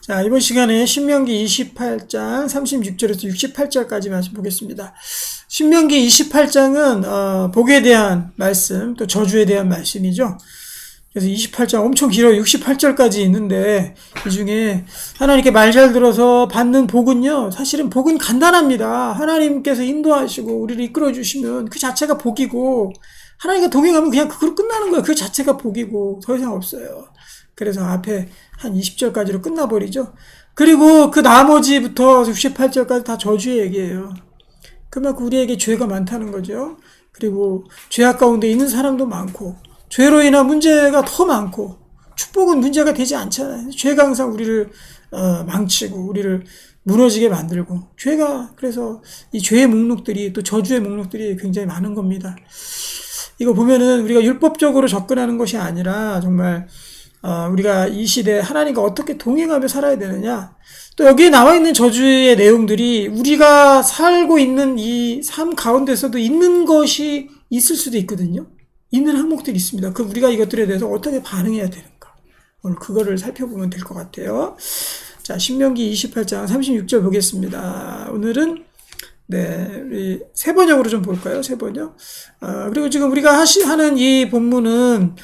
자, 이번 시간에 신명기 28장 36절에서 68절까지 말씀 보겠습니다. 신명기 28장은 복에 대한 말씀, 또 저주에 대한 말씀이죠. 그래서 28장 엄청 길어요. 68절까지 있는데 이 중에 하나님께 말 잘 들어서 받는 복은요, 사실은 복은 간단합니다. 하나님께서 인도하시고 우리를 이끌어 주시면 그 자체가 복이고, 하나님과 동행하면 그냥 그걸로 끝나는 거예요. 그 자체가 복이고 더 이상 없어요. 그래서 앞에 한 20절까지로 끝나버리죠. 그리고 그 나머지부터 68절까지 다 저주의 얘기예요. 그만큼 우리에게 죄가 많다는 거죠. 그리고 죄악 가운데 있는 사람도 많고, 죄로 인한 문제가 더 많고, 축복은 문제가 되지 않잖아요. 죄가 항상 우리를 망치고 우리를 무너지게 만들고, 죄가, 그래서 이 죄의 목록들이, 또 저주의 목록들이 굉장히 많은 겁니다. 이거 보면은 우리가 율법적으로 접근하는 것이 아니라 정말 우리가 이 시대에 하나님과 어떻게 동행하며 살아야 되느냐, 또 여기에 나와 있는 저주의 내용들이 우리가 살고 있는 이 삶 가운데서도 있는 것이 있을 수도 있거든요. 있는 항목들이 있습니다. 그 우리가 이것들에 대해서 어떻게 반응해야 되는가, 오늘 그거를 살펴보면 될 것 같아요. 자, 신명기 28장 36절 보겠습니다. 오늘은 우리 세 번역으로 좀 볼까요? 세 번역. 그리고 지금 우리가 하는 이 본문은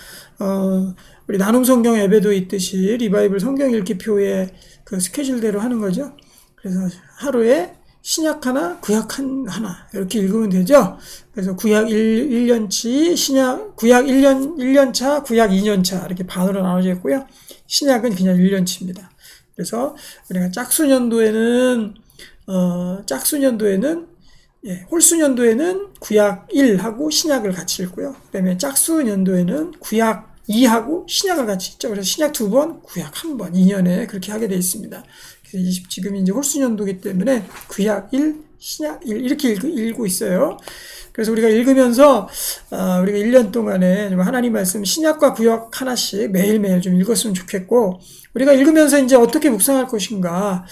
우리 나눔 성경 예배도 있듯이 리바이블 성경 읽기표의 그 스케줄대로 하는 거죠. 그래서 하루에 신약 하나, 구약 하나 이렇게 읽으면 되죠. 그래서 구약 1년치, 구약 1년차, 구약 2년차 이렇게 반으로 나눠져 있고요. 신약은 그냥 1년치입니다. 그래서 우리가 짝수년도에는 홀수년도에는 구약 1하고 신약을 같이 읽고요. 그 다음에 짝수년도에는 구약 2하고 신약을 같이 읽죠. 그래서 신약 2번, 구약 1번, 2년에 그렇게 하게 되어 있습니다. 그래서 지금 이제 홀수년도이기 때문에 구약 1, 신약 1 이렇게 읽고 있어요. 그래서 우리가 읽으면서 우리가 1년 동안에 하나님 말씀 신약과 구약 하나씩 매일매일 좀 읽었으면 좋겠고, 우리가 읽으면서 이제 어떻게 묵상할 것인가,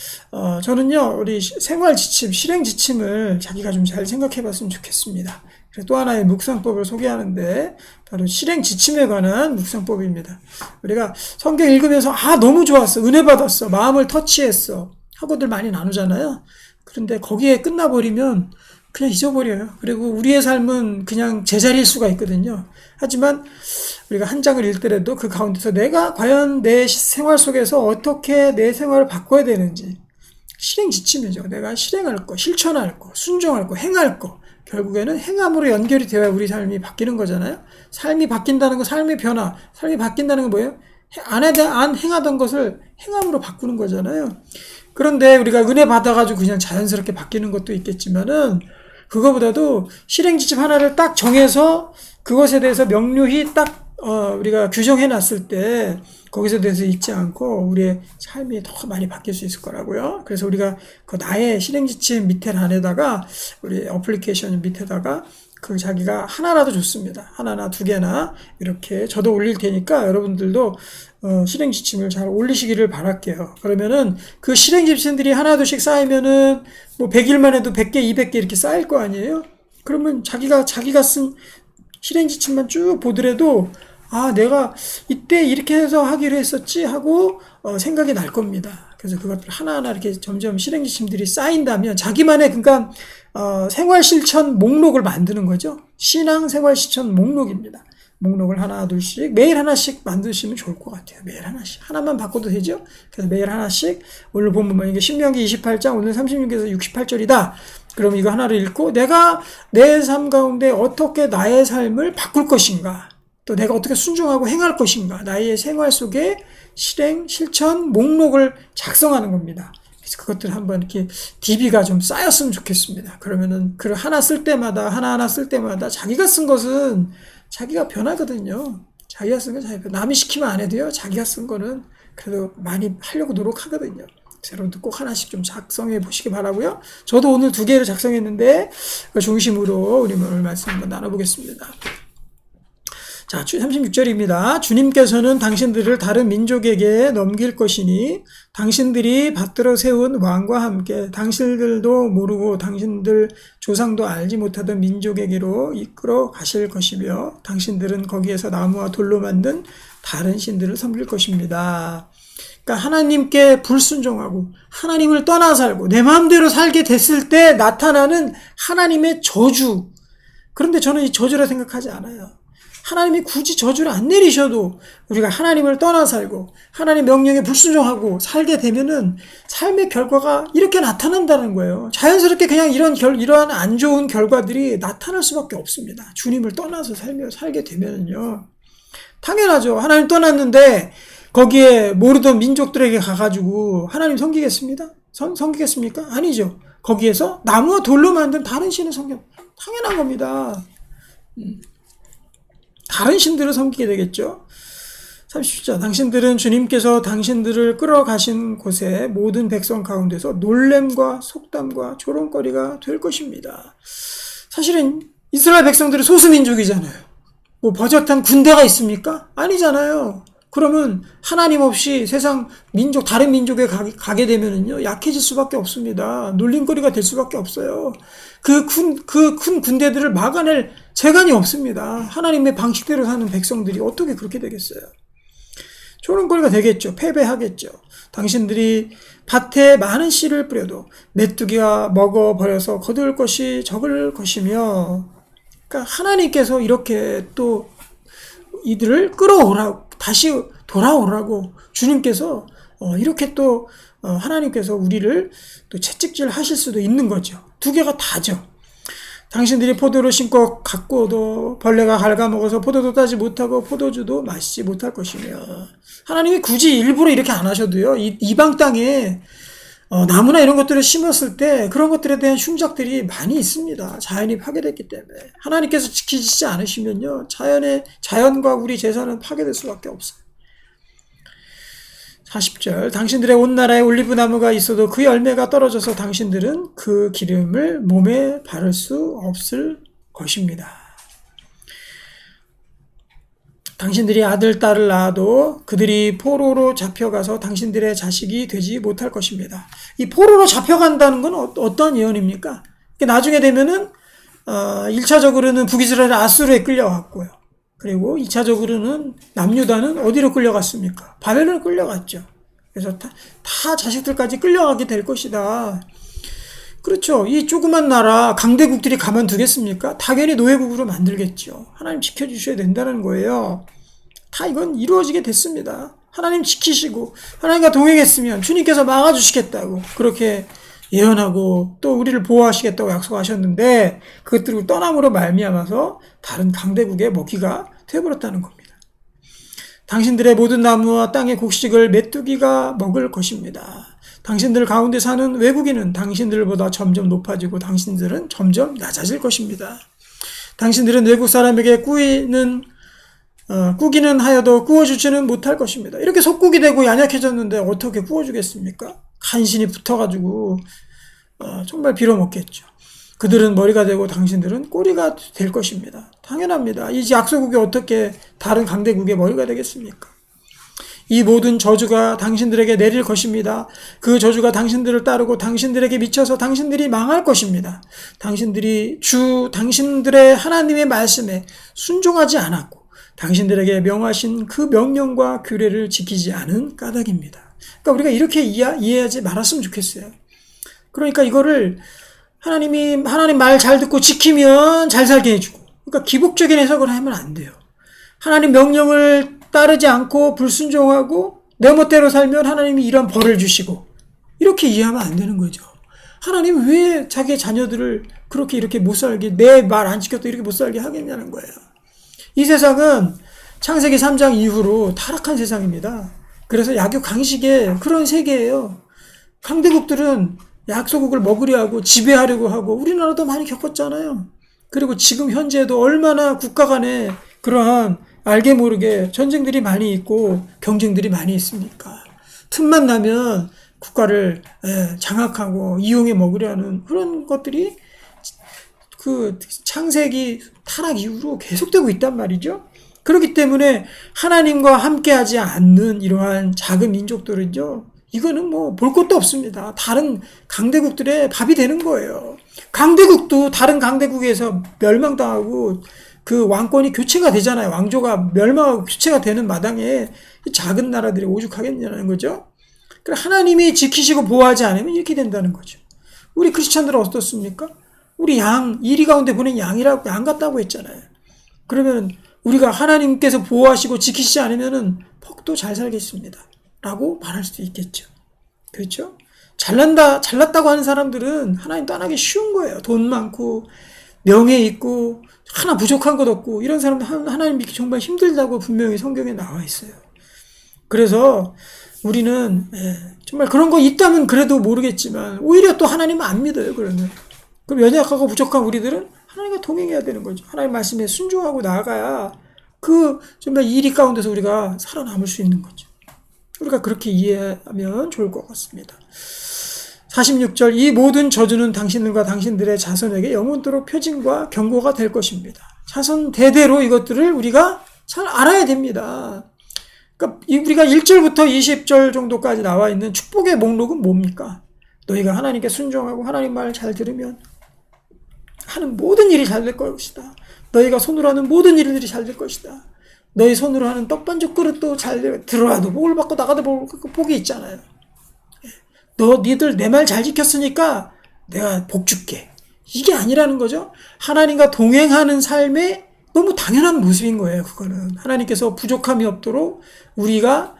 저는요, 우리 생활 지침, 실행 지침을 자기가 좀 잘 생각해 봤으면 좋겠습니다. 그래서 또 하나의 묵상법을 소개하는데, 바로 실행 지침에 관한 묵상법입니다. 우리가 성경 읽으면서 너무 좋았어, 은혜 받았어, 마음을 터치했어 하고들 많이 나누잖아요. 그런데 거기에 끝나버리면 그냥 잊어버려요. 그리고 우리의 삶은 그냥 제자리일 수가 있거든요. 하지만 우리가 한 장을 읽더라도 그 가운데서 내가 과연 내 생활 속에서 어떻게 내 생활을 바꿔야 되는지, 실행 지침이죠. 내가 실행할 거, 실천할 거, 순종할 거, 행할 거, 결국에는 행함으로 연결이 되어야 우리 삶이 바뀌는 거잖아요. 삶이 바뀐다는 건 삶의 변화, 삶이 바뀐다는 건 뭐예요? 안 행하던 것을 행함으로 바꾸는 거잖아요. 그런데 우리가 은혜 받아가지고 그냥 자연스럽게 바뀌는 것도 있겠지만은, 그거보다도 실행 지침 하나를 딱 정해서 그것에 대해서 명료히 딱 우리가 규정해 놨을 때 거기서 대해서 잊지 않고 우리의 삶이 더 많이 바뀔 수 있을 거라고요. 그래서 우리가 그 나의 실행 지침 밑에 안에다가, 우리 어플리케이션 밑에다가 그 자기가 하나라도 좋습니다. 하나나 두 개나 이렇게 저도 올릴 테니까 여러분들도 실행 지침을 잘 올리시기를 바랄게요. 그러면은 그 실행 지침들이 하나둘씩 쌓이면은 뭐 100일만 해도 100개, 200개 이렇게 쌓일 거 아니에요? 그러면 자기가 쓴 실행 지침만 쭉 보더라도, 내가 이때 이렇게 해서 하기로 했었지 하고 생각이 날 겁니다. 그래서 그것들 하나하나 이렇게 점점 실행 지침들이 쌓인다면 자기만의, 그러니까 생활 실천 목록을 만드는 거죠. 신앙 생활 실천 목록입니다. 목록을 하나 둘씩 매일 하나씩 만드시면 좋을 것 같아요. 매일 하나씩, 하나만 바꿔도 되죠. 그래서 매일 하나씩, 오늘 보면 이게 신명기 28장 오늘 36에서 68절이다. 그럼 이거 하나를 읽고 내가 내 삶 가운데 어떻게 나의 삶을 바꿀 것인가, 또 내가 어떻게 순종하고 행할 것인가, 나의 생활 속에 실행 실천 목록을 작성하는 겁니다. 그래서 그것들 한번 이렇게 DB가 좀 쌓였으면 좋겠습니다. 그러면은 그 하나하나 쓸 때마다 자기가 쓴 것은 자기가 변하거든요. 자기가 쓴 건 자기가, 남이 시키면 안 해도요, 자기가 쓴 거는 그래도 많이 하려고 노력하거든요. 여러분들 꼭 하나씩 좀 작성해 보시기 바라고요. 저도 오늘 2개를 작성했는데 그 중심으로 우리 오늘 말씀 한번 나눠보겠습니다. 자, 36절입니다. 주님께서는 당신들을 다른 민족에게 넘길 것이니 당신들이 받들어 세운 왕과 함께 당신들도 모르고 당신들 조상도 알지 못하던 민족에게로 이끌어 가실 것이며, 당신들은 거기에서 나무와 돌로 만든 다른 신들을 섬길 것입니다. 그러니까 하나님께 불순종하고 하나님을 떠나 살고 내 마음대로 살게 됐을 때 나타나는 하나님의 저주. 그런데 저는 이 저주라 생각하지 않아요. 하나님이 굳이 저주를 안 내리셔도 우리가 하나님을 떠나 살고 하나님 명령에 불순종하고 살게 되면은 삶의 결과가 이렇게 나타난다는 거예요. 자연스럽게 그냥 이러한 안 좋은 결과들이 나타날 수밖에 없습니다. 주님을 떠나서 살게 되면은요. 당연하죠. 하나님 떠났는데 거기에 모르던 민족들에게 가가지고 하나님 섬기겠습니까? 아니죠. 거기에서 나무와 돌로 만든 다른 신을 당연한 겁니다. 다른 신들을 섬기게 되겠죠. 30절 당신들은 주님께서 당신들을 끌어가신 곳에 모든 백성 가운데서 놀램과 속담과 조롱거리가 될 것입니다. 사실은 이스라엘 백성들은 소수민족이잖아요. 뭐 버젓한 군대가 있습니까? 아니잖아요. 그러면 하나님 없이 세상 민족, 다른 민족에 가게 되면은요, 약해질 수밖에 없습니다. 놀림거리가 될 수밖에 없어요. 그 큰 군대들을 막아낼 재간이 없습니다. 하나님의 방식대로 사는 백성들이 어떻게 그렇게 되겠어요? 조롱거리가 되겠죠. 패배하겠죠. 당신들이 밭에 많은 씨를 뿌려도 메뚜기가 먹어버려서 거둘 것이 적을 것이며, 그러니까 하나님께서 이렇게 또 이들을 끌어오라고, 다시 돌아오라고 주님께서 이렇게 또 하나님께서 우리를 또 채찍질 하실 수도 있는 거죠. 두 개가 다죠. 당신들이 포도를 심고 가꾸어도 벌레가 갉아먹어서 포도도 따지 못하고 포도주도 마시지 못할 것이며, 하나님이 굳이 일부러 이렇게 안 하셔도요, 이방 땅에 나무나 이런 것들을 심었을 때 그런 것들에 대한 흉작들이 많이 있습니다. 자연이 파괴됐기 때문에. 하나님께서 지키시지 않으시면요, 자연과 우리 재산은 파괴될 수밖에 없어요. 40절 당신들의 온 나라에 올리브 나무가 있어도 그 열매가 떨어져서 당신들은 그 기름을 몸에 바를 수 없을 것입니다. 당신들이 아들, 딸을 낳아도 그들이 포로로 잡혀가서 당신들의 자식이 되지 못할 것입니다. 이 포로로 잡혀간다는 건 어떤 예언입니까? 나중에 되면은 1차적으로는 북이스라엘 아수르에 끌려갔고요. 그리고 2차적으로는 남유다는 어디로 끌려갔습니까? 바벨론으로 끌려갔죠. 그래서 다 자식들까지 끌려가게 될 것이다. 그렇죠. 이 조그만 나라 강대국들이 가만두겠습니까? 당연히 노예국으로 만들겠죠. 하나님 지켜주셔야 된다는 거예요. 다 이건 이루어지게 됐습니다. 하나님 지키시고 하나님과 동행했으면 주님께서 막아주시겠다고 그렇게 예언하고 또 우리를 보호하시겠다고 약속하셨는데, 그것들을 떠남으로 말미암아서 다른 강대국의 먹이가 되어버렸다는 겁니다. 당신들의 모든 나무와 땅의 곡식을 메뚜기가 먹을 것입니다. 당신들 가운데 사는 외국인은 당신들보다 점점 높아지고 당신들은 점점 낮아질 것입니다. 당신들은 외국 사람에게 꾸기는 하여도 구워주지는 못할 것입니다. 이렇게 속국이 되고 연약해졌는데 어떻게 구워주겠습니까? 간신히 붙어가지고 정말 빌어먹겠죠. 그들은 머리가 되고 당신들은 꼬리가 될 것입니다. 당연합니다. 이 약소국이 어떻게 다른 강대국의 머리가 되겠습니까? 이 모든 저주가 당신들에게 내릴 것입니다. 그 저주가 당신들을 따르고 당신들에게 미쳐서 당신들이 망할 것입니다. 당신들이 당신들의 하나님의 말씀에 순종하지 않았고 당신들에게 명하신 그 명령과 규례를 지키지 않은 까닭입니다. 그러니까 우리가 이렇게 이해하지 말았으면 좋겠어요. 그러니까 이거를 하나님 말 잘 듣고 지키면 잘 살게 해주고, 그러니까 기복적인 해석을 하면 안 돼요. 하나님 명령을 따르지 않고 불순종하고 내 멋대로 살면 하나님이 이런 벌을 주시고, 이렇게 이해하면 안 되는 거죠. 하나님 왜 자기 자녀들을 그렇게 이렇게 못 살게, 내 말 안 지켰다 이렇게 못 살게 하겠냐는 거예요. 이 세상은 창세기 3장 이후로 타락한 세상입니다. 그래서 약육강식의 그런 세계예요. 강대국들은 약소국을 먹으려 하고 지배하려고 하고 우리나라도 많이 겪었잖아요. 그리고 지금 현재도 얼마나 국가 간에 그러한 알게 모르게 전쟁들이 많이 있고 경쟁들이 많이 있습니까? 틈만 나면 국가를 장악하고 이용해 먹으려 하는 그런 것들이 그 창세기 타락 이후로 계속되고 있단 말이죠. 그렇기 때문에 하나님과 함께하지 않는 이러한 작은 민족들은요, 이거는 뭐 볼 것도 없습니다. 다른 강대국들의 밥이 되는 거예요. 강대국도 다른 강대국에서 멸망당하고 그 왕권이 교체가 되잖아요. 왕조가 멸망하고 교체가 되는 마당에 작은 나라들이 오죽하겠냐는 거죠. 하나님이 지키시고 보호하지 않으면 이렇게 된다는 거죠. 우리 크리스찬들은 어떻습니까? 우리 이리 가운데 보낸 양 같다고 했잖아요. 그러면 우리가 하나님께서 보호하시고 지키시지 않으면은 퍽도 잘 살겠습니다. 라고 말할 수도 있겠죠. 그렇죠? 잘났다고 하는 사람들은 하나님 떠나기 쉬운 거예요. 돈 많고, 명예 있고, 하나 부족한 것 없고, 이런 사람들 하나님 믿기 정말 힘들다고 분명히 성경에 나와 있어요. 그래서 우리는 정말 그런 거 있다면 그래도 모르겠지만, 오히려 또 하나님은 안 믿어요, 그러면. 그럼 연약하고 부족한 우리들은 하나님과 동행해야 되는 거죠. 하나님 말씀에 순종하고 나아가야 정말 이 가운데서 우리가 살아남을 수 있는 거죠. 우리가 그렇게 이해하면 좋을 것 같습니다. 46절, 이 모든 저주는 당신들과 당신들의 자손에게 영원토록 표징과 경고가 될 것입니다. 자손 대대로 이것들을 우리가 잘 알아야 됩니다. 그러니까 우리가 1절부터 20절 정도까지 나와 있는 축복의 목록은 뭡니까? 너희가 하나님께 순종하고 하나님 말을 잘 들으면 하는 모든 일이 잘 될 것이다. 너희가 손으로 하는 모든 일들이 잘 될 것이다. 너희 손으로 하는 떡반죽 그릇도 잘 들어와도 복을 받고 나가도 복이 있잖아요. 니들 내 말 잘 지켰으니까 내가 복 줄게. 이게 아니라는 거죠. 하나님과 동행하는 삶의 너무 당연한 모습인 거예요. 그거는 하나님께서 부족함이 없도록, 우리가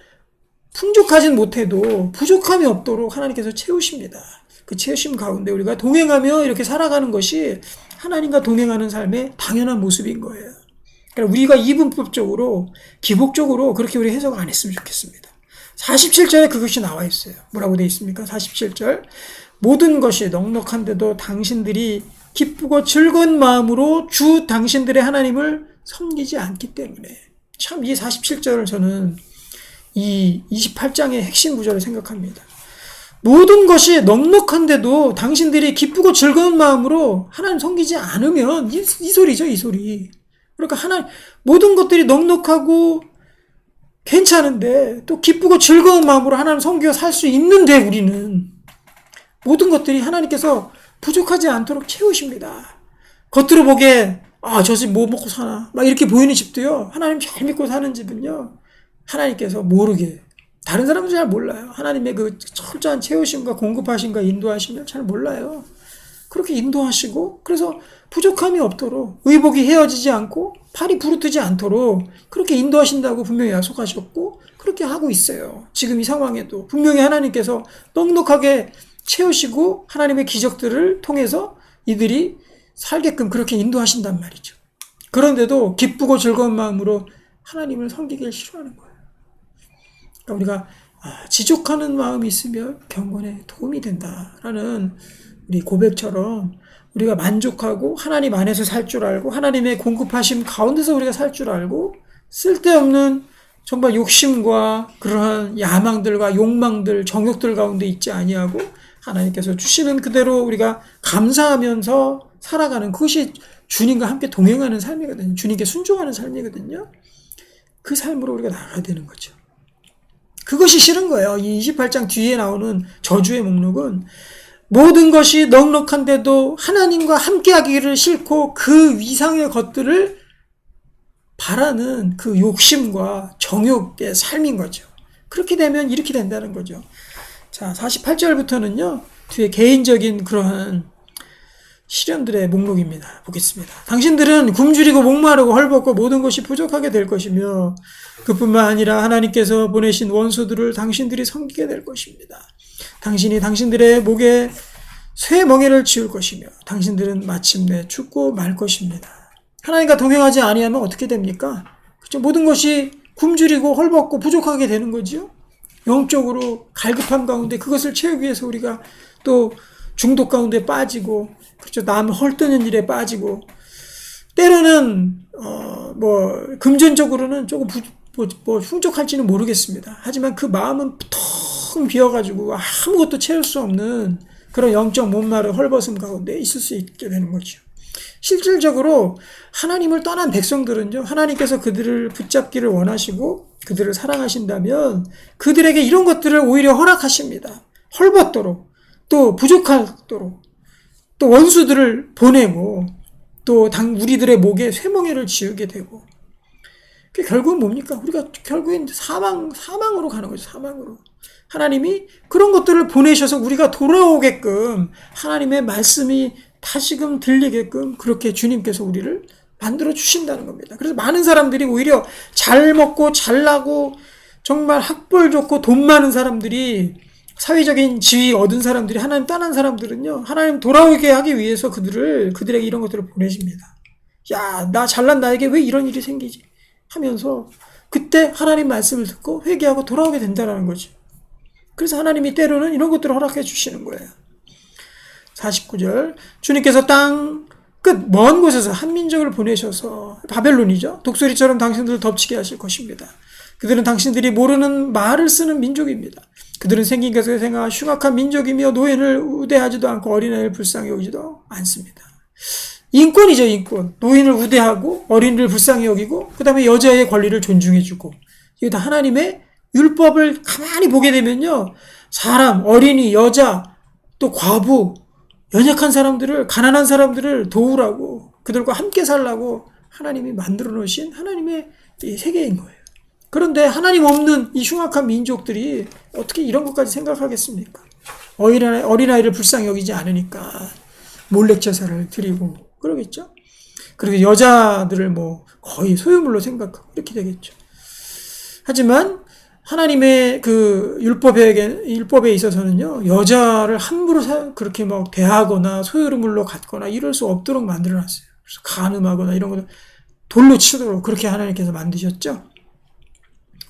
풍족하진 못해도 부족함이 없도록 하나님께서 채우십니다. 그 채우심 가운데 우리가 동행하며 이렇게 살아가는 것이 하나님과 동행하는 삶의 당연한 모습인 거예요. 그러니까 우리가 이분법적으로 기복적으로 그렇게 우리 해석 안 했으면 좋겠습니다. 47절에 그것이 나와 있어요. 뭐라고 되어 있습니까? 47절, 모든 것이 넉넉한데도 당신들이 기쁘고 즐거운 마음으로 주 당신들의 하나님을 섬기지 않기 때문에. 참 이 47절을 저는 이 28장의 핵심 구절을 생각합니다. 모든 것이 넉넉한데도 당신들이 기쁘고 즐거운 마음으로 하나님 섬기지 않으면 이 소리죠, 이 소리. 그러니까 모든 것들이 넉넉하고 괜찮은데 또 기쁘고 즐거운 마음으로 하나님 섬겨 살 수 있는데, 우리는 모든 것들이 하나님께서 부족하지 않도록 채우십니다. 겉으로 보기에 저 집 뭐 먹고 사나 막 이렇게 보이는 집도요, 하나님 잘 믿고 사는 집은요, 하나님께서 모르게, 다른 사람은 잘 몰라요. 하나님의 그 철저한 채우심과 공급하심과 인도하심을 잘 몰라요. 그렇게 인도하시고, 그래서 부족함이 없도록, 의복이 헤어지지 않고 팔이 부르트지 않도록 그렇게 인도하신다고 분명히 약속하셨고, 그렇게 하고 있어요. 지금 이 상황에도 분명히 하나님께서 넉넉하게 채우시고 하나님의 기적들을 통해서 이들이 살게끔 그렇게 인도하신단 말이죠. 그런데도 기쁘고 즐거운 마음으로 하나님을 섬기길 싫어하는 거예요. 그러니까 우리가 지족하는 마음이 있으면 경건에 도움이 된다라는 우리 고백처럼, 우리가 만족하고 하나님 안에서 살 줄 알고 하나님의 공급하심 가운데서 우리가 살 줄 알고, 쓸데없는 정말 욕심과 그러한 야망들과 욕망들, 정욕들 가운데 있지 아니하고 하나님께서 주시는 그대로 우리가 감사하면서 살아가는, 그것이 주님과 함께 동행하는 삶이거든요. 주님께 순종하는 삶이거든요. 그 삶으로 우리가 나가야 되는 거죠. 그것이 싫은 거예요. 이 28장 뒤에 나오는 저주의 목록은 모든 것이 넉넉한데도 하나님과 함께하기를 싫고 그 위상의 것들을 바라는 그 욕심과 정욕의 삶인 거죠. 그렇게 되면 이렇게 된다는 거죠. 자, 48절부터는요, 뒤에 개인적인 그러한 시련들의 목록입니다. 보겠습니다. 당신들은 굶주리고 목마르고 헐벗고 모든 것이 부족하게 될 것이며, 그뿐만 아니라 하나님께서 보내신 원수들을 당신들이 섬기게 될 것입니다. 당신이 당신들의 목에 쇠멍에를 지울 것이며 당신들은 마침내 죽고 말 것입니다. 하나님과 동행하지 아니하면 어떻게 됩니까? 그렇죠? 모든 것이 굶주리고 헐벗고 부족하게 되는 거지요. 영적으로 갈급함 가운데 그것을 채우기 위해서 우리가 또 중독 가운데 빠지고, 그렇죠, 남을 헐뜯는 일에 빠지고, 때로는 금전적으로는 조금 흉족할지는 모르겠습니다. 하지만 그 마음은 텅 비어가지고 아무것도 채울 수 없는 그런 영적 못마른 헐벗음 가운데 있을 수 있게 되는 거죠. 실질적으로 하나님을 떠난 백성들은요, 하나님께서 그들을 붙잡기를 원하시고 그들을 사랑하신다면 그들에게 이런 것들을 오히려 허락하십니다. 헐벗도록, 또 부족하도록, 또 원수들을 보내고, 또 우리들의 목에 쇠멍에를 지우게 되고, 결국은 뭡니까? 우리가 결국엔 사망으로 가는 거죠. 사망으로. 하나님이 그런 것들을 보내셔서 우리가 돌아오게끔 하나님의 말씀이 다시금 들리게끔 그렇게 주님께서 우리를 만들어 주신다는 겁니다. 그래서 많은 사람들이 오히려 잘 먹고 잘 나고 정말 학벌 좋고 돈 많은 사람들이, 사회적인 지위 얻은 사람들이, 하나님 떠난 사람들은요, 하나님 돌아오게 하기 위해서 그들에게 이런 것들을 보내십니다. 야, 나 잘난 나에게 왜 이런 일이 생기지? 하면서 그때 하나님 말씀을 듣고 회개하고 돌아오게 된다는 거죠. 그래서 하나님이 때로는 이런 것들을 허락해 주시는 거예요. 49절, 주님께서 땅 끝 먼 곳에서 한 민족을 보내셔서, 바벨론이죠, 독수리처럼 당신들을 덮치게 하실 것입니다. 그들은 당신들이 모르는 말을 쓰는 민족입니다. 그들은 생긴 것에 생각 흉악한 민족이며 노인을 우대하지도 않고 어린아이를 불쌍히 여기지도 않습니다. 인권이죠, 인권. 노인을 우대하고 어린이를 불쌍히 여기고 그 다음에 여자의 권리를 존중해주고, 이게 다 하나님의 율법을 가만히 보게 되면요, 사람, 어린이, 여자, 또 과부, 연약한 사람들을, 가난한 사람들을 도우라고, 그들과 함께 살라고 하나님이 만들어 놓으신 하나님의 이 세계인 거예요. 그런데 하나님 없는 이 흉악한 민족들이 어떻게 이런 것까지 생각하겠습니까? 어린아이를 불쌍히 여기지 않으니까 몰래 제사를 드리고 그러겠죠? 그리고 여자들을 뭐 거의 소유물로 생각하고 이렇게 되겠죠. 하지만 하나님의 그 율법에 있어서는요, 여자를 함부로 그렇게 막 대하거나 소유물로 갖거나 이럴 수 없도록 만들어놨어요. 그래서 간음하거나 이런 것을 돌로 치도록 그렇게 하나님께서 만드셨죠.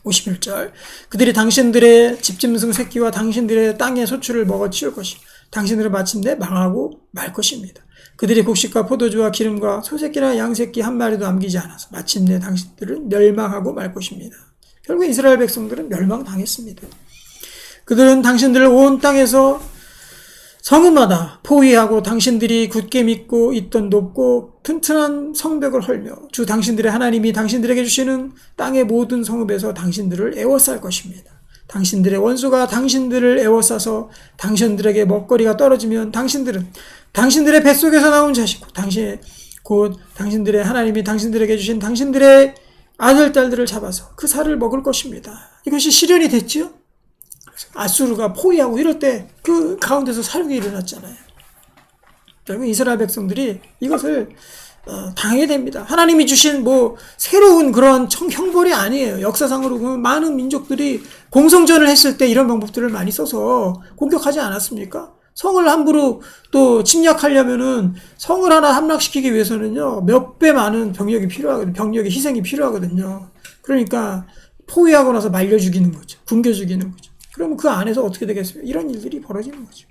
51절, 그들이 당신들의 집짐승 새끼와 당신들의 땅의 소출을 먹어 치울 것이, 당신들은 마침내 망하고 말 것입니다. 그들이 곡식과 포도주와 기름과 소새끼나 양새끼 한 마리도 남기지 않아서 마침내 당신들은 멸망하고 말 것입니다. 결국 이스라엘 백성들은 멸망당했습니다. 그들은 당신들을 온 땅에서 성읍마다 포위하고 당신들이 굳게 믿고 있던 높고 튼튼한 성벽을 헐며 주 당신들의 하나님이 당신들에게 주시는 땅의 모든 성읍에서 당신들을 애워쌀 것입니다. 당신들의 원수가 당신들을 애워싸서 당신들에게 먹거리가 떨어지면 당신들은 당신들의 뱃속에서 나온 자식고 곧 당신들의 하나님이 당신들에게 주신 당신들의 아들, 딸들을 잡아서 그 살을 먹을 것입니다. 이것이 실현이 됐죠? 아수르가 포위하고 이럴 때 그 가운데서 살육이 일어났잖아요. 결국 이스라엘 백성들이 이것을 당하게 됩니다. 하나님이 주신 뭐 새로운 그런 형벌이 아니에요. 역사상으로 보면 많은 민족들이 공성전을 했을 때 이런 방법들을 많이 써서 공격하지 않았습니까? 성을 함부로 또 침략하려면은 성을 하나 함락시키기 위해서는요, 몇 배 많은 병력이 필요하거든요. 병력의 희생이 필요하거든요. 그러니까 포위하고 나서 말려 죽이는 거죠. 굶겨 죽이는 거죠. 그러면 그 안에서 어떻게 되겠어요? 이런 일들이 벌어지는 거죠.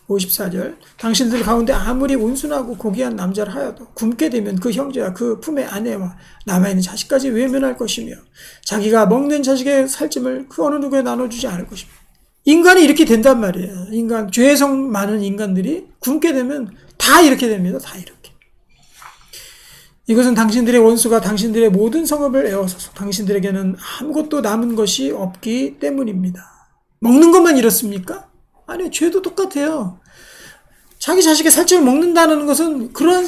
54절, 당신들 가운데 아무리 온순하고 고귀한 남자를 하여도 굶게 되면 그 형제와 그 품의 아내와 남아있는 자식까지 외면할 것이며 자기가 먹는 자식의 살찜을 그 어느 누구에 나눠주지 않을 것입니다. 인간이 이렇게 된단 말이에요. 죄성 많은 인간들이 굶게 되면 다 이렇게 됩니다. 다 이렇게. 이것은 당신들의 원수가 당신들의 모든 성읍을 에워싸서 당신들에게는 아무것도 남은 것이 없기 때문입니다. 먹는 것만 이렇습니까? 아니요, 죄도 똑같아요. 자기 자식의 살찜을 먹는다는 것은 그런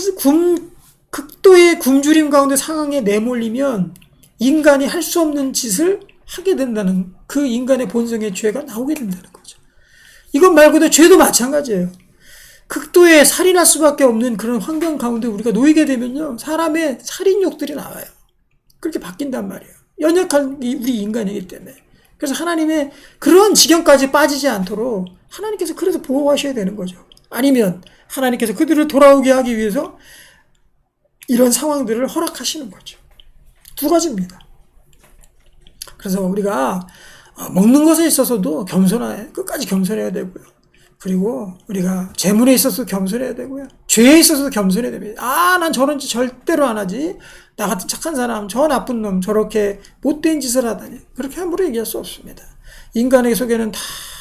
극도의 굶주림 가운데 상황에 내몰리면 인간이 할 수 없는 짓을 하게 된다는, 그 인간의 본성의 죄가 나오게 된다는 거죠. 이것 말고도 죄도 마찬가지예요. 극도의 살인할 수밖에 없는 그런 환경 가운데 우리가 놓이게 되면요, 사람의 살인욕들이 나와요. 그렇게 바뀐단 말이에요. 연약한 우리 인간이기 때문에. 그래서 하나님의 그런 지경까지 빠지지 않도록 하나님께서 그래서 보호하셔야 되는 거죠. 아니면 하나님께서 그들을 돌아오게 하기 위해서 이런 상황들을 허락하시는 거죠. 두 가지입니다. 그래서 우리가 먹는 것에 있어서도 끝까지 겸손해야 되고요. 그리고 우리가 재물에 있어서도 겸손해야 되고요. 죄에 있어서도 겸손해야 됩니다. 난 저런 짓 절대로 안 하지. 나 같은 착한 사람, 저 나쁜 놈, 저렇게 못된 짓을 하다니. 그렇게 함부로 얘기할 수 없습니다. 인간의 속에는 다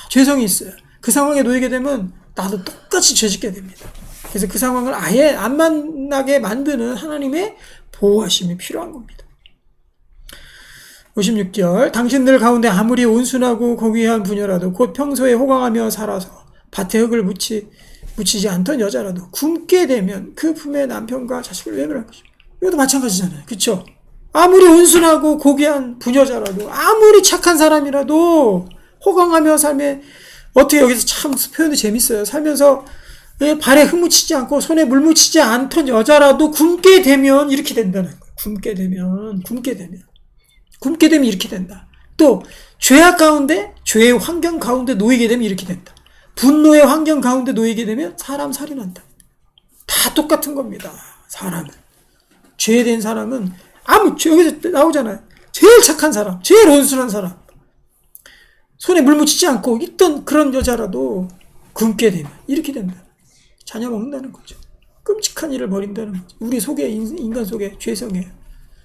죄성이 있어요. 그 상황에 놓이게 되면 나도 똑같이 죄짓게 됩니다. 그래서 그 상황을 아예 안 만나게 만드는 하나님의 보호하심이 필요한 겁니다. 56절, 당신들 가운데 아무리 온순하고 고귀한 부녀라도 곧 평소에 호강하며 살아서 밭에 흙을 묻히지 않던 여자라도 굶게 되면 그 품의 남편과 자식을 외면할 것입니다. 이것도 마찬가지잖아요. 그렇죠? 아무리 온순하고 고귀한 부녀자라도, 아무리 착한 사람이라도 호강하며 삶에, 어떻게 여기서 참 표현도 재밌어요. 살면서 발에 흙 묻히지 않고 손에 물 묻히지 않던 여자라도 굶게 되면 이렇게 된다는 거예요. 굶게 되면 이렇게 된다. 또 죄악 가운데, 죄의 환경 가운데 놓이게 되면 이렇게 된다. 분노의 환경 가운데 놓이게 되면 사람 살인한다. 다 똑같은 겁니다. 사람은. 죄된 사람은 여기서 나오잖아요. 제일 착한 사람, 제일 온순한 사람, 손에 물 묻히지 않고 있던 그런 여자라도 굶게 되면 이렇게 된다. 자녀 먹는다는 거죠. 끔찍한 일을 벌인다는 거죠. 우리 속에, 인간 속에 죄성이에요.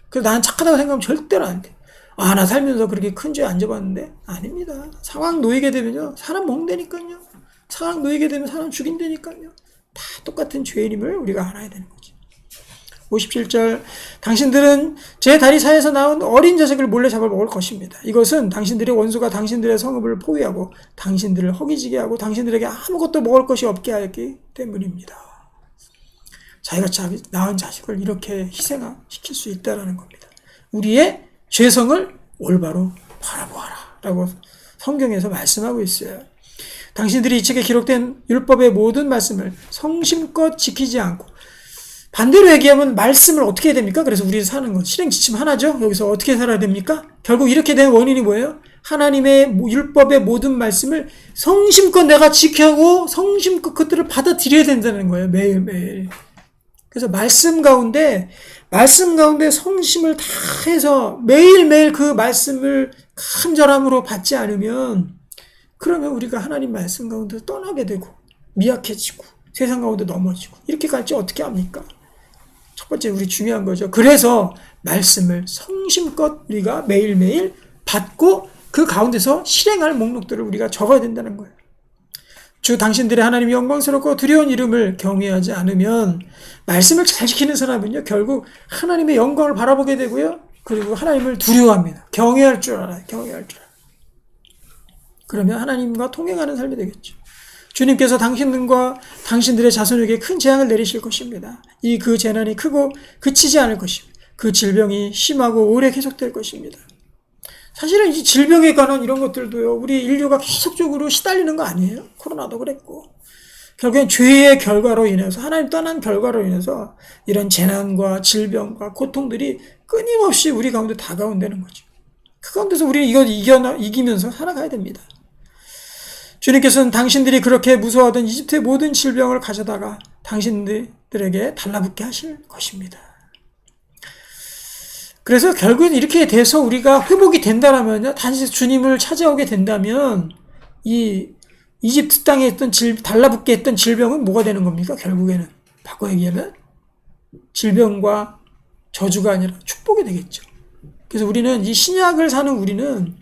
그래서 나는 착하다고 생각하면 절대로 안 돼. 나 살면서 그렇게 큰 죄 안 져봤는데? 아닙니다. 상황 놓이게 되면요, 사람 먹는다니까요. 상황 놓이게 되면 사람 죽인다니까요. 다 똑같은 죄인임을 우리가 알아야 되는 거죠. 57절, 당신들은 제 다리 사이에서 나온 어린 자식을 몰래 잡아 먹을 것입니다. 이것은 당신들의 원수가 당신들의 성읍을 포위하고 당신들을 허기지게 하고 당신들에게 아무것도 먹을 것이 없게 하기 때문입니다. 자기가 낳은 자식을 이렇게 희생시킬 수 있다는 겁니다. 우리의 죄성을 올바로 바라보아라 라고 성경에서 말씀하고 있어요. 당신들이 이 책에 기록된 율법의 모든 말씀을 성심껏 지키지 않고, 반대로 얘기하면 말씀을 어떻게 해야 됩니까? 그래서 우리 사는 건 실행 지침 하나죠. 여기서 어떻게 살아야 됩니까? 결국 이렇게 된 원인이 뭐예요? 하나님의 율법의 모든 말씀을 성심껏 내가 지켜하고 성심껏 그것들을 받아들여야 된다는 거예요. 매일매일. 그래서 말씀 가운데 성심을 다 해서 매일매일 그 말씀을 간절함으로 받지 않으면, 그러면 우리가 하나님 말씀 가운데 떠나게 되고 미약해지고 세상 가운데 넘어지고 이렇게 갈지 어떻게 합니까? 첫 번째 우리 중요한 거죠. 그래서 말씀을 성심껏 우리가 매일매일 받고 그 가운데서 실행할 목록들을 우리가 적어야 된다는 거예요. 주 당신들의 하나님 영광스럽고 두려운 이름을 경외하지 않으면, 말씀을 잘 지키는 사람은요, 결국 하나님의 영광을 바라보게 되고요, 그리고 하나님을 두려워합니다. 경외할 줄 알아요. 그러면 하나님과 통행하는 삶이 되겠죠. 주님께서 당신들과 당신들의 자손에게 큰 재앙을 내리실 것입니다. 그 재난이 크고 그치지 않을 것입니다. 그 질병이 심하고 오래 계속될 것입니다. 사실은 이 질병에 관한 이런 것들도요, 우리 인류가 계속적으로 시달리는 거 아니에요? 코로나도 그랬고. 결국엔 죄의 결과로 인해서, 하나님 떠난 결과로 인해서 이런 재난과 질병과 고통들이 끊임없이 우리 가운데 다가온다는 거죠. 그 가운데서 우리는 이거 이기면서 살아가야 됩니다. 주님께서는 당신들이 그렇게 무서워하던 이집트의 모든 질병을 가져다가 당신들에게 달라붙게 하실 것입니다. 그래서 결국엔 이렇게 돼서 우리가 회복이 된다면요, 다시 주님을 찾아오게 된다면 이 이집트 땅에 있던 달라붙게 했던 질병은 뭐가 되는 겁니까? 결국에는 바꿔 얘기하면 질병과 저주가 아니라 축복이 되겠죠. 그래서 우리는 이 신약을 사는 우리는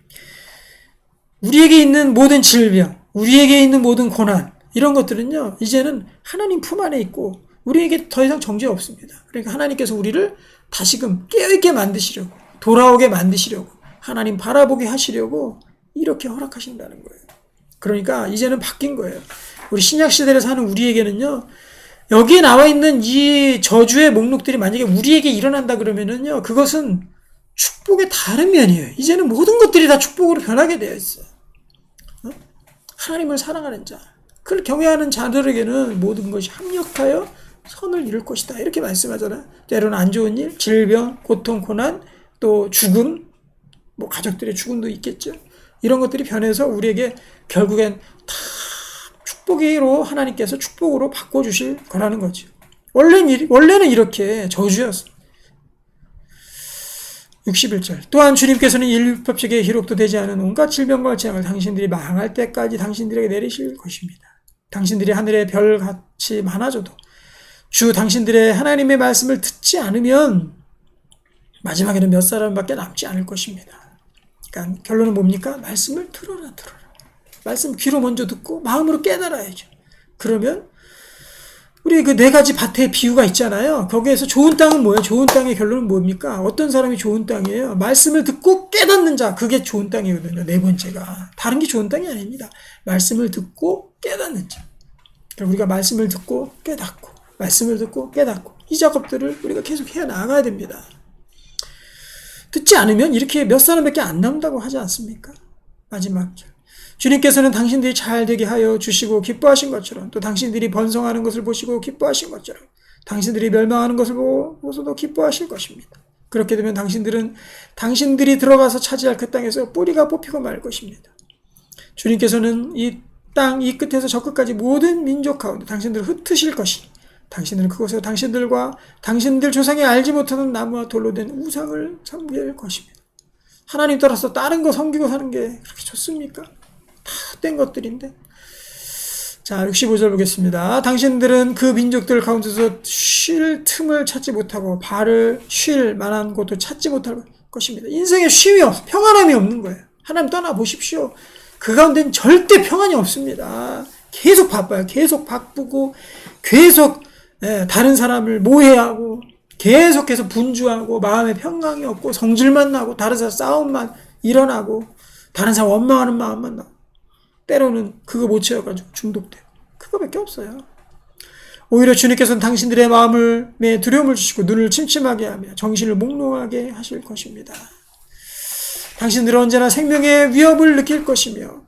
우리에게 있는 모든 질병, 우리에게 있는 모든 고난, 이런 것들은요, 이제는 하나님 품 안에 있고 우리에게 더 이상 정죄 없습니다. 그러니까 하나님께서 우리를 다시금 깨어있게 만드시려고, 돌아오게 만드시려고, 하나님 바라보게 하시려고 이렇게 허락하신다는 거예요. 그러니까 이제는 바뀐 거예요. 우리 신약시대를 사는 우리에게는요, 여기에 나와 있는 이 저주의 목록들이 만약에 우리에게 일어난다 그러면은요, 그것은 축복의 다른 면이에요. 이제는 모든 것들이 다 축복으로 변하게 되어 있어요. 하나님을 사랑하는 자, 그를 경외하는 자들에게는 모든 것이 합력하여 선을 이룰 것이다, 이렇게 말씀하잖아요. 때로는 안 좋은 일, 질병, 고통, 고난, 또 죽음, 가족들의 죽음도 있겠죠. 이런 것들이 변해서 우리에게 결국엔 다 축복으로, 하나님께서 축복으로 바꿔주실 거라는 거죠. 원래는 이렇게 저주였어. 61절. 또한 주님께서는 율법책에 기록도 되지 않은 온갖 질병과 재앙을 당신들이 망할 때까지 당신들에게 내리실 것입니다. 당신들이 하늘의 별같이 많아져도 주 당신들의 하나님의 말씀을 듣지 않으면 마지막에는 몇 사람밖에 남지 않을 것입니다. 그러니까 결론은 뭡니까? 말씀을 들어라. 말씀 귀로 먼저 듣고 마음으로 깨달아야죠. 그러면 우리 그 네 가지 밭의 비유가 있잖아요. 거기에서 좋은 땅은 뭐예요? 좋은 땅의 결론은 뭡니까? 어떤 사람이 좋은 땅이에요? 말씀을 듣고 깨닫는 자, 그게 좋은 땅이거든요. 네 번째가. 다른 게 좋은 땅이 아닙니다. 말씀을 듣고 깨닫는 자. 그러니까 우리가 말씀을 듣고 깨닫고, 말씀을 듣고 깨닫고, 이 작업들을 우리가 계속 해 나가야 됩니다. 듣지 않으면 이렇게 몇 사람밖에 안 남는다고 하지 않습니까? 마지막 절. 주님께서는 당신들이 잘 되게 하여 주시고 기뻐하신 것처럼 또 당신들이 번성하는 것을 보시고 기뻐하신 것처럼 당신들이 멸망하는 것을 보고서도 기뻐하실 것입니다. 그렇게 되면 당신들이 들어가서 차지할 그 땅에서 뿌리가 뽑히고 말 것입니다. 주님께서는 이 땅 이 끝에서 저 끝까지 모든 민족 가운데 당신들을 흩으실 것이니 당신들은 그곳에서 당신들과 당신들 조상이 알지 못하는 나무와 돌로 된 우상을 섬길 것입니다. 하나님 따라서 다른 거 섬기고 사는 게 그렇게 좋습니까? 다 된 것들인데. 자, 65절 보겠습니다. 당신들은 그 민족들 가운데서 쉴 틈을 찾지 못하고 발을 쉴 만한 곳도 찾지 못할 것입니다. 인생에 쉼이 평안함이 없는 거예요. 하나님 떠나보십시오. 그 가운데는 절대 평안이 없습니다. 계속 바빠요. 계속 바쁘고 계속 다른 사람을 모해하고 계속해서 분주하고 마음에 평강이 없고 성질만 나고 다른 사람 싸움만 일어나고 다른 사람 원망하는 마음만 나고 때로는 그거 못 채워가지고 중독돼요. 그거밖에 없어요. 오히려 주님께서는 당신들의 마음에 두려움을 주시고 눈을 침침하게 하며 정신을 몽롱하게 하실 것입니다. 당신들은 언제나 생명의 위협을 느낄 것이며,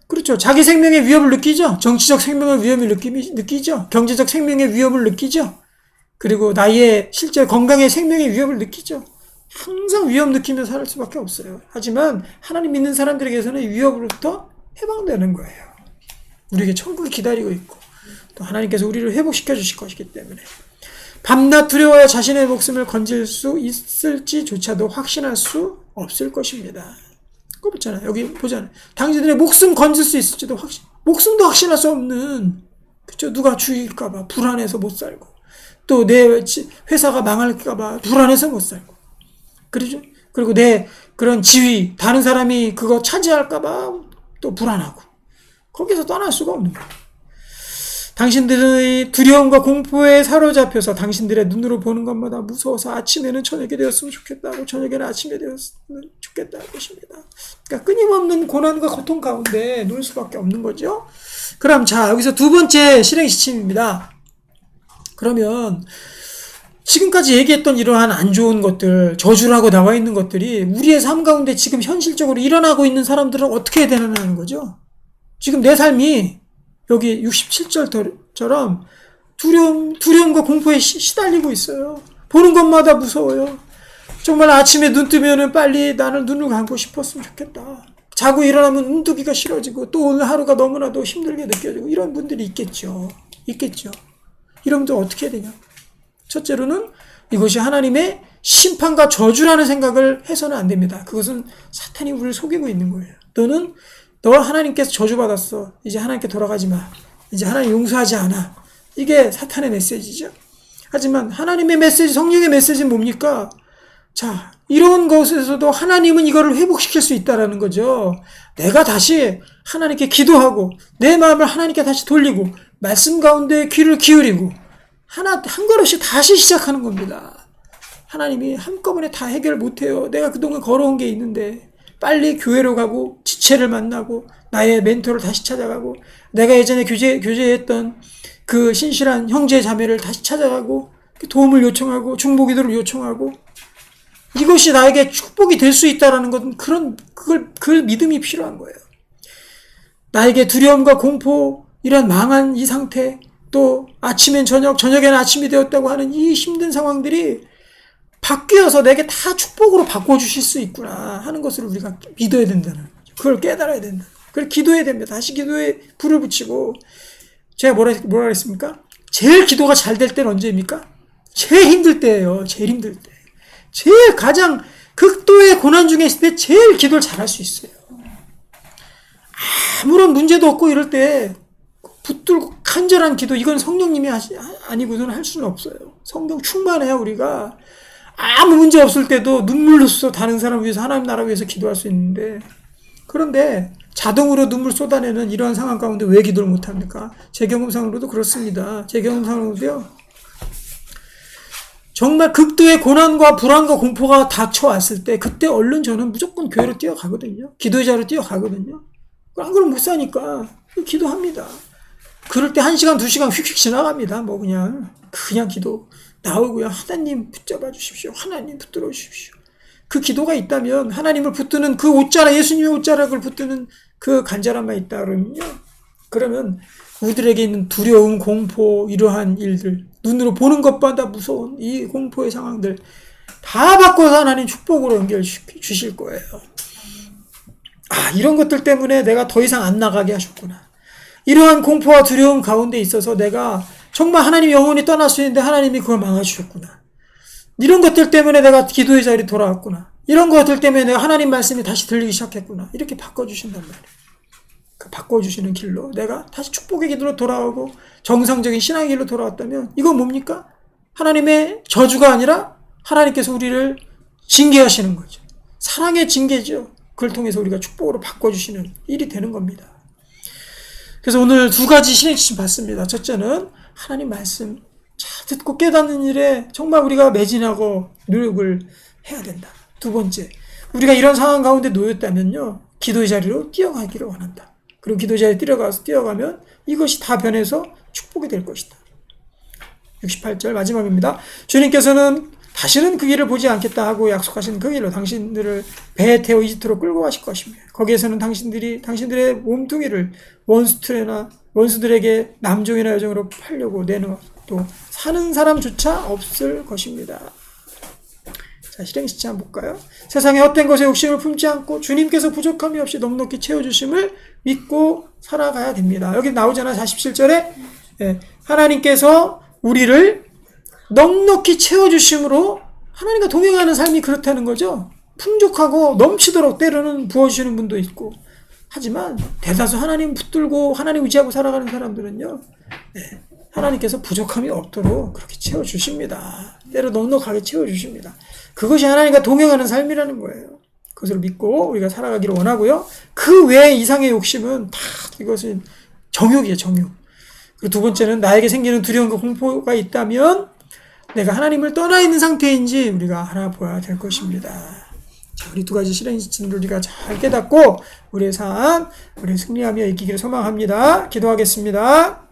그렇죠. 자기 생명의 위협을 느끼죠. 정치적 생명의 위협을 느끼죠. 경제적 생명의 위협을 느끼죠. 그리고 나의 실제 건강의 생명의 위협을 느끼죠. 항상 위협 느끼며 살 수밖에 없어요. 하지만 하나님 믿는 사람들에게서는 이 위협으로부터 해방되는 거예요. 우리에게 천국이 기다리고 있고 또 하나님께서 우리를 회복시켜 주실 것이기 때문에 밤낮 두려워하여 자신의 목숨을 건질 수 있을지조차도 확신할 수 없을 것입니다. 그거 보잖아요. 여기 보잖아요. 당신들의 목숨 건질 수 있을지도 목숨도 확신할 수 없는, 그쵸? 누가 죽일까봐 불안해서 못 살고, 또 내 회사가 망할까봐 불안해서 못 살고, 그러죠? 그리고 내 그런 지위, 다른 사람이 그거 차지할까봐 또 불안하고, 거기서 떠날 수가 없는 거예요. 당신들의 두려움과 공포에 사로잡혀서 당신들의 눈으로 보는 것마다 무서워서 아침에는 저녁이 되었으면 좋겠다고 저녁에는 아침이 되었으면 좋겠다는 것입니다. 그러니까 끊임없는 고난과 고통 가운데 놀 수밖에 없는 거죠. 그럼 자, 여기서 두 번째 실행 시침입니다. 그러면 지금까지 얘기했던 이러한 안 좋은 것들, 저주라고 나와 있는 것들이 우리의 삶 가운데 지금 현실적으로 일어나고 있는 사람들은 어떻게 해야 되느냐는 거죠. 지금 내 삶이 여기 67절처럼 두려움과 공포에 시달리고 있어요. 보는 것마다 무서워요. 정말 아침에 눈 뜨면은 빨리 나는 눈을 감고 싶었으면 좋겠다. 자고 일어나면 눈 뜨기가 싫어지고 또 오늘 하루가 너무나도 힘들게 느껴지고 이런 분들이 있겠죠. 이런 분들 어떻게 해야 되냐? 첫째로는 이것이 하나님의 심판과 저주라는 생각을 해서는 안 됩니다. 그것은 사탄이 우리를 속이고 있는 거예요. 너 하나님께서 저주받았어. 이제 하나님께 돌아가지 마. 이제 하나님 용서하지 않아. 이게 사탄의 메시지죠. 하지만 하나님의 메시지, 성령의 메시지는 뭡니까? 자, 이런 것에서도 하나님은 이거를 회복시킬 수 있다라는 거죠. 내가 다시 하나님께 기도하고 내 마음을 하나님께 다시 돌리고 말씀 가운데 귀를 기울이고 한 걸음씩 다시 시작하는 겁니다. 하나님이 한꺼번에 다 해결 못해요. 내가 그동안 걸어온 게 있는데 빨리 교회로 가고 지체를 만나고 나의 멘토를 다시 찾아가고 내가 예전에 교제했던 그 신실한 형제 자매를 다시 찾아가고 도움을 요청하고 중보기도를 요청하고 이것이 나에게 축복이 될 수 있다라는 것은 그 믿음이 필요한 거예요. 나에게 두려움과 공포, 이런 망한 이 상태, 또 아침엔 저녁에는 아침이 되었다고 하는 이 힘든 상황들이 바뀌어서 내게 다 축복으로 바꿔주실 수 있구나 하는 것을 우리가 믿어야 된다는 거죠. 그걸 깨달아야 된다. 그걸 기도해야 됩니다. 다시 기도에 불을 붙이고, 제가 뭐라 그랬습니까? 제일 기도가 잘 될 때는 언제입니까? 제일 힘들 때예요. 제일 힘들 때. 제일 가장 극도의 고난 중에 있을 때 제일 기도를 잘할 수 있어요. 아무런 문제도 없고 이럴 때 붙들고 간절한 기도, 이건 성령님이 아니고서는 할 수는 없어요. 성령 충만해야 우리가 아무 문제 없을 때도 눈물로써 다른 사람을 위해서, 하나님 나라 위해서 기도할 수 있는데, 그런데 자동으로 눈물 쏟아내는 이러한 상황 가운데 왜 기도를 못합니까? 제 경험상으로도 그렇습니다. 제 경험상으로도요, 정말 극도의 고난과 불안과 공포가 닥쳐왔을 때 그때 얼른 저는 무조건 교회로 뛰어가거든요. 기도의 자리로 뛰어가거든요. 안 그러면 못 사니까 기도합니다. 그럴 때 1시간 2시간 휙휙 지나갑니다. 뭐 그냥 기도 나오고요. 하나님 붙잡아 주십시오. 하나님 붙들어 주십시오. 그 기도가 있다면, 하나님을 붙드는 그 옷자락, 예수님의 옷자락을 붙드는 그 간절함만 있다 그러면 우리들에게 있는 두려움, 공포, 이러한 일들, 눈으로 보는 것보다 무서운 이 공포의 상황들 다 바꿔서 하나님 축복으로 연결주실 거예요. 이런 것들 때문에 내가 더 이상 안 나가게 하셨구나. 이러한 공포와 두려움 가운데 있어서 내가 정말 하나님 영원히 떠날 수 있는데 하나님이 그걸 막아주셨구나. 이런 것들 때문에 내가 기도의 자리에 돌아왔구나. 이런 것들 때문에 내가 하나님 말씀이 다시 들리기 시작했구나. 이렇게 바꿔주신단 말이에요. 그 바꿔주시는 길로 내가 다시 축복의 길로 돌아오고 정상적인 신앙의 길로 돌아왔다면 이건 뭡니까? 하나님의 저주가 아니라 하나님께서 우리를 징계하시는 거죠. 사랑의 징계죠. 그걸 통해서 우리가 축복으로 바꿔주시는 일이 되는 겁니다. 그래서 오늘 두 가지 실행시점 봤습니다. 첫째는 하나님 말씀 잘 듣고 깨닫는 일에 정말 우리가 매진하고 노력을 해야 된다. 두 번째, 우리가 이런 상황 가운데 놓였다면요, 기도의 자리로 뛰어가기를 원한다. 그리고 기도의 자리에 뛰어가면 이것이 다 변해서 축복이 될 것이다. 68절 마지막입니다. 주님께서는 다시는 그 길을 보지 않겠다 하고 약속하신 그 길로 당신들을 배에 태워 이집트로 끌고 가실 것입니다. 거기에서는 당신들의 몸뚱이를 원수들에게 남종이나 여종으로 팔려고 내놓아 또 사는 사람조차 없을 것입니다. 자, 실행시치 한번 볼까요? 세상의 헛된 것에 욕심을 품지 않고 주님께서 부족함이 없이 넉넉히 채워주심을 믿고 살아가야 됩니다. 여기 나오잖아요. 47절에 하나님께서 우리를 넉넉히 채워주심으로 하나님과 동행하는 삶이 그렇다는 거죠. 풍족하고 넘치도록 때로는 부어주시는 분도 있고, 하지만 대다수 하나님 붙들고 하나님 의지하고 살아가는 사람들은요, 하나님께서 부족함이 없도록 그렇게 채워주십니다. 때로 넉넉하게 채워주십니다. 그것이 하나님과 동행하는 삶이라는 거예요. 그것을 믿고 우리가 살아가기를 원하고요. 그 외에 이상의 욕심은 다 이것은 정욕이에요, 정욕. 그리고 두 번째는 나에게 생기는 두려움과 공포가 있다면 내가 하나님을 떠나 있는 상태인지 우리가 알아봐야 될 것입니다. 자, 우리 두 가지 실행시점을 우리가 잘 깨닫고 우리의 삶, 우리 승리하며 이기기를 소망합니다. 기도하겠습니다.